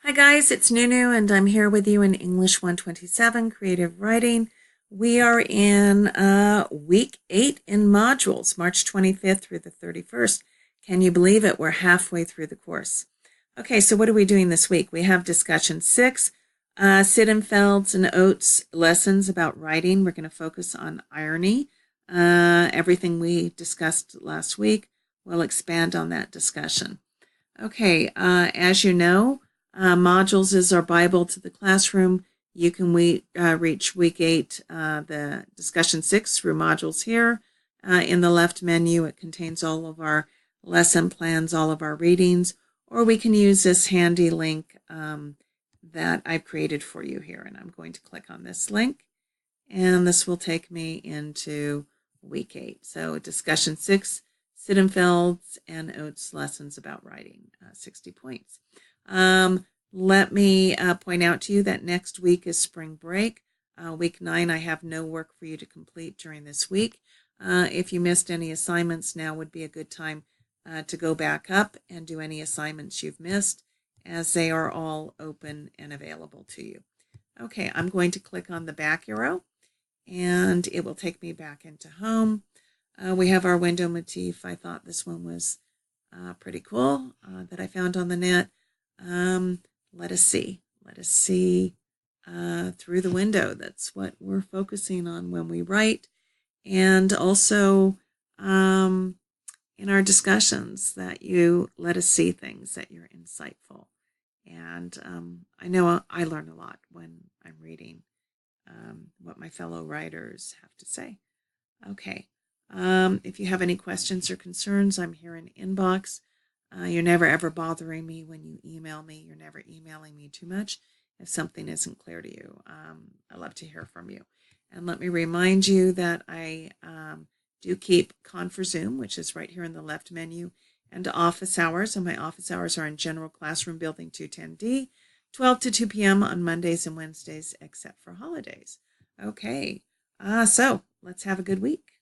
Hi guys, it's Nunu and I'm here with you in English 127 Creative Writing. We are in week 8 in modules, March 25th through the 31st. Can you believe it? We're halfway through the course. Okay, so what are we doing this week? We have discussion 6, Sittenfeld's and Oates lessons about writing. We're going to focus on irony. Everything we discussed last week, we'll expand on that discussion. Okay, as you know, modules is our Bible to the classroom. You can reach week 8, the discussion 6 through modules here. In the left menu, it contains all of our lesson plans, all of our readings, or we can use this handy link that I've created for you here. And I'm going to click on this link, and this will take me into week 8. So discussion 6, Sittenfeld's and Oates lessons about writing, 60 points. Let me point out to you that next week is spring break. Week 9, I have no work for you to complete during this week. If you missed any assignments, now would be a good time to go back up and do any assignments you've missed, as they are all open and available to you. Okay, I'm going to click on the back arrow, and it will take me back into home. We have our window motif. I thought this one was pretty cool that I found on the net. Let us see. Let us see through the window. That's what we're focusing on when we write. And also in our discussions, that you let us see things, that you're insightful. And I know I learn a lot when I'm reading what my fellow writers have to say. Okay. If you have any questions or concerns, I'm here in inbox. You're never ever bothering me when you email me. You're never emailing me too much if something isn't clear to you. I love to hear from you. And let me remind you that I do keep Conferzoom, which is right here in the left menu, and office hours. And my office hours are in General Classroom Building 210D, 12 to 2 p.m. on Mondays and Wednesdays, except for holidays. Okay, so let's have a good week.